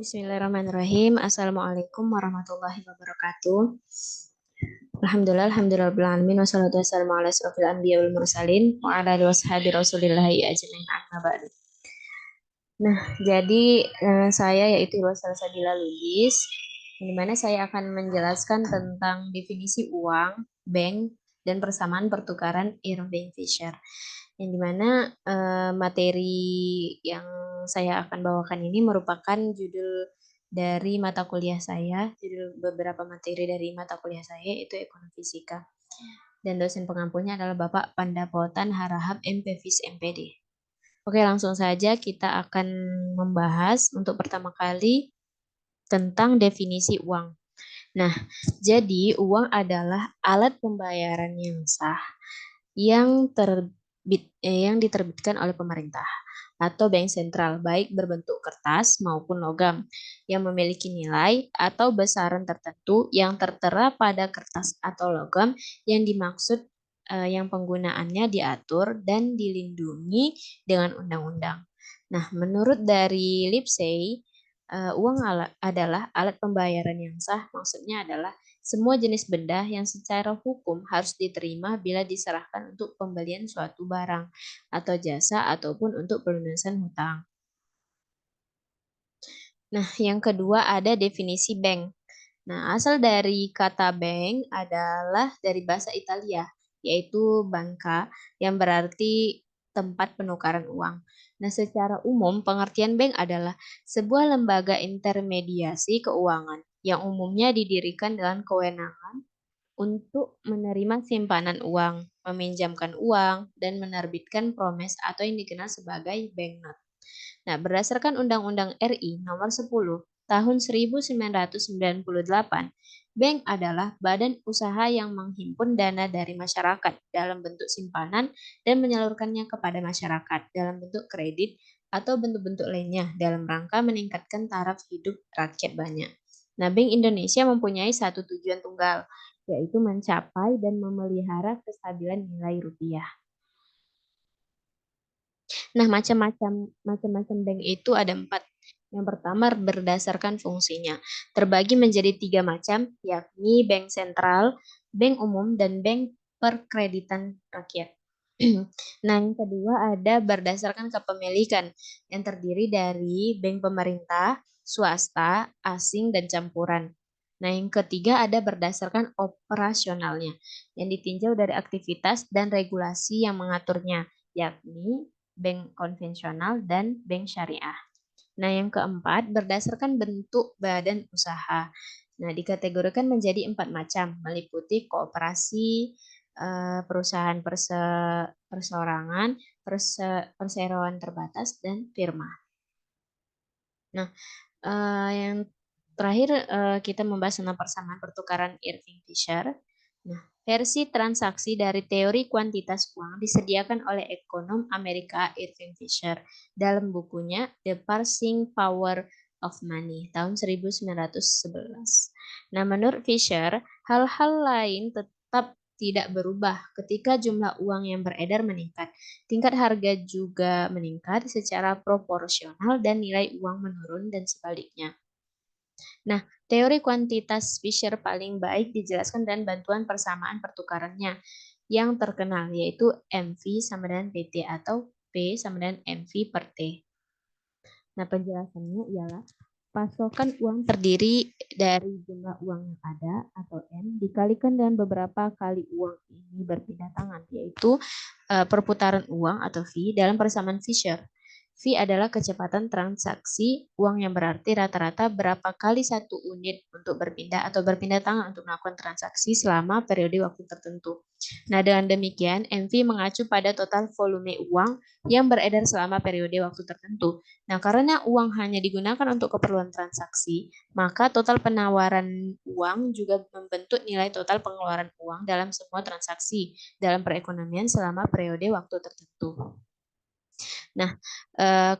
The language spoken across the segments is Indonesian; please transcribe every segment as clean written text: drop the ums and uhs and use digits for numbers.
Bismillahirrahmanirrahim. Assalamualaikum warahmatullahi wabarakatuh. Alhamdulillah, wassalatu wassalamu ala asrofil anbiya wal mursalin wa ala alihi washabi rasulillahi ajmain amma ba'du. Nah, jadi saya yaitu Iwa Salsabila Lubis, di mana saya akan menjelaskan tentang definisi uang, bank, dan persamaan pertukaran Irving Fisher. Yang dimana materi yang saya akan bawakan ini merupakan judul dari mata kuliah saya, judul beberapa materi dari mata kuliah saya itu ekonomi fisika. Dan dosen pengampunya adalah Bapak Pandapotan Harahap MPFIS MPD. Oke, langsung saja kita akan membahas untuk pertama kali tentang definisi uang. Nah, jadi uang adalah alat pembayaran yang sah yang diterbitkan oleh pemerintah atau bank sentral, baik berbentuk kertas maupun logam, yang memiliki nilai atau besaran tertentu yang tertera pada kertas atau logam yang dimaksud yang penggunaannya diatur dan dilindungi dengan undang-undang. Nah, menurut dari Lipsey, uang adalah alat pembayaran yang sah, maksudnya adalah semua jenis benda yang secara hukum harus diterima bila diserahkan untuk pembelian suatu barang atau jasa ataupun untuk pelunasan hutang. Nah, yang kedua ada definisi bank. Nah, asal dari kata bank adalah dari bahasa Italia, yaitu banca, yang berarti tempat penukaran uang. Nah, secara umum pengertian bank adalah sebuah lembaga intermediasi keuangan yang umumnya didirikan dengan kewenangan untuk menerima simpanan uang, meminjamkan uang, dan menerbitkan promes atau yang dikenal sebagai banknote. Nah, berdasarkan Undang-Undang RI Nomor 10 Tahun 1998, bank adalah badan usaha yang menghimpun dana dari masyarakat dalam bentuk simpanan dan menyalurkannya kepada masyarakat dalam bentuk kredit atau bentuk-bentuk lainnya dalam rangka meningkatkan taraf hidup rakyat banyak. Nah, Bank Indonesia mempunyai satu tujuan tunggal, yaitu mencapai dan memelihara kestabilan nilai rupiah. Nah, macam-macam bank itu ada 4. Yang pertama berdasarkan fungsinya. Terbagi menjadi 3 macam, yakni bank sentral, bank umum, dan bank perkreditan rakyat. Nah, yang kedua ada berdasarkan kepemilikan, yang terdiri dari bank pemerintah, swasta, asing, dan campuran. Nah, yang ketiga ada berdasarkan operasionalnya, yang ditinjau dari aktivitas dan regulasi yang mengaturnya, yakni bank konvensional dan bank syariah. Nah, yang keempat, berdasarkan bentuk badan usaha. Nah, dikategorikan menjadi 4 macam, meliputi kooperasi, perusahaan perseorangan, perseroan terbatas, dan firma. Nah, yang terakhir kita membahas tentang persamaan pertukaran Irving Fisher. Nah, versi transaksi dari teori kuantitas uang disediakan oleh ekonom Amerika Irving Fisher dalam bukunya The Parsing Power of Money tahun 1911. Nah, menurut Fisher, hal-hal lain tetap tidak berubah ketika jumlah uang yang beredar meningkat. Tingkat harga juga meningkat secara proporsional dan nilai uang menurun dan sebaliknya. Nah, teori kuantitas Fisher paling baik dijelaskan dengan bantuan persamaan pertukarannya yang terkenal, yaitu MV sama dengan PT atau P sama dengan MV per T. Nah, penjelasannya ialah pasokan uang terdiri dari jumlah uang yang ada atau M dikalikan dengan beberapa kali uang ini berpindah tangan, yaitu perputaran uang atau V dalam persamaan Fisher. V adalah kecepatan transaksi uang yang berarti rata-rata berapa kali satu unit untuk berpindah atau berpindah tangan untuk melakukan transaksi selama periode waktu tertentu. Nah, dengan demikian, MV mengacu pada total volume uang yang beredar selama periode waktu tertentu. Nah, karena uang hanya digunakan untuk keperluan transaksi, maka total penawaran uang juga membentuk nilai total pengeluaran uang dalam semua transaksi dalam perekonomian selama periode waktu tertentu. Nah,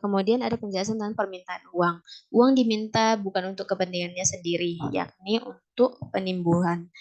kemudian ada penjelasan tentang permintaan uang. Uang diminta bukan untuk kepentingannya sendiri, yakni untuk penimbunan.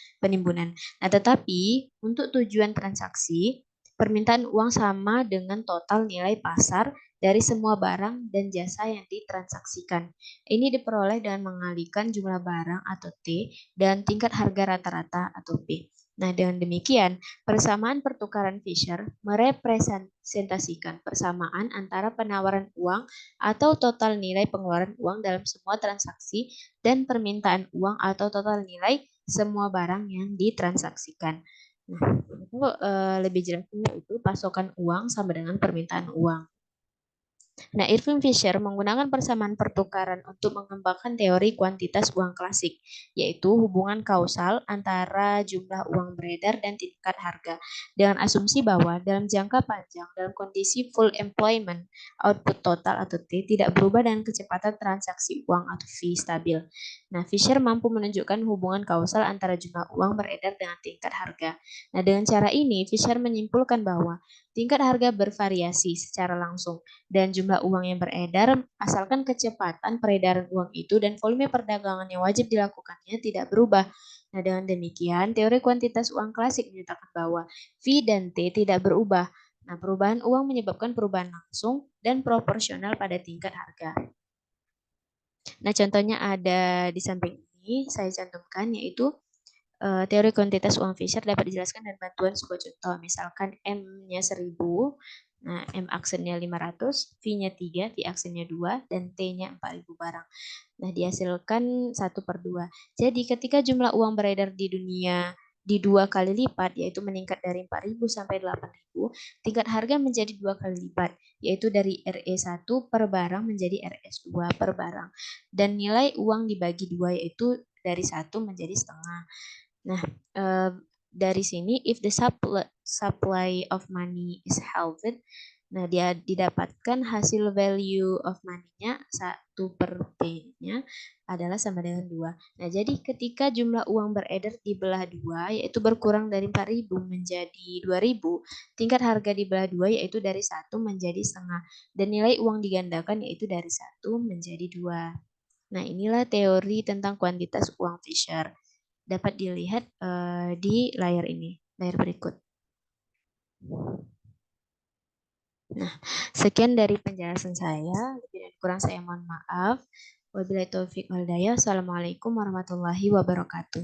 Nah, tetapi untuk tujuan transaksi, permintaan uang sama dengan total nilai pasar dari semua barang dan jasa yang ditransaksikan. Ini diperoleh dengan mengalihkan jumlah barang atau T dan tingkat harga rata-rata atau P. Nah, dengan demikian, persamaan pertukaran Fisher merepresentasikan persamaan antara penawaran uang atau total nilai pengeluaran uang dalam semua transaksi dan permintaan uang atau total nilai semua barang yang ditransaksikan. Nah, itu lebih jelasnya itu pasokan uang sama dengan permintaan uang. Nah, Irving Fisher menggunakan persamaan pertukaran untuk mengembangkan teori kuantitas uang klasik, yaitu hubungan kausal antara jumlah uang beredar dan tingkat harga, dengan asumsi bahwa dalam jangka panjang, dalam kondisi full employment, output total atau T tidak berubah dengan kecepatan transaksi uang atau V stabil. Nah, Fisher mampu menunjukkan hubungan kausal antara jumlah uang beredar dengan tingkat harga. Nah, dengan cara ini, Fisher menyimpulkan bahwa tingkat harga bervariasi secara langsung dan jumlah uang yang beredar asalkan kecepatan peredaran uang itu dan volume perdagangan yang wajib dilakukannya tidak berubah. Nah, dengan demikian, teori kuantitas uang klasik menyatakan bahwa V dan T tidak berubah. Nah, perubahan uang menyebabkan perubahan langsung dan proporsional pada tingkat harga. Nah, contohnya ada di samping ini saya cantumkan yaitu teori kuantitas uang Fisher dapat dijelaskan dengan bantuan sebuah contoh. Misalkan M-nya 1000, nah M aksennya 500, V-nya 3, V aksennya 2, dan T-nya 4000 barang. Nah, dihasilkan 1/2. Jadi, ketika jumlah uang beredar di dunia di 2 kali lipat, yaitu meningkat dari 4000 sampai 8000, tingkat harga menjadi 2 kali lipat, yaitu dari RE1 per barang menjadi RS2 per barang. Dan nilai uang dibagi 2 yaitu dari 1 menjadi setengah. Nah, dari sini if the supply of money is halved, nah dia didapatkan hasil value of money-nya 1/P-nya adalah sama dengan 2. Nah, jadi ketika jumlah uang beredar dibelah 2, yaitu berkurang dari 4000 menjadi 2000, tingkat harga dibelah 2 yaitu dari 1 menjadi setengah, dan nilai uang digandakan yaitu dari 1 menjadi 2. Nah, inilah teori tentang kuantitas uang Fisher. Dapat dilihat di layar ini, layar berikut. Nah, sekian dari penjelasan saya. Lebih dan kurang saya mohon maaf. Wabillahi taufiq wal hidayah. Assalamualaikum warahmatullahi wabarakatuh.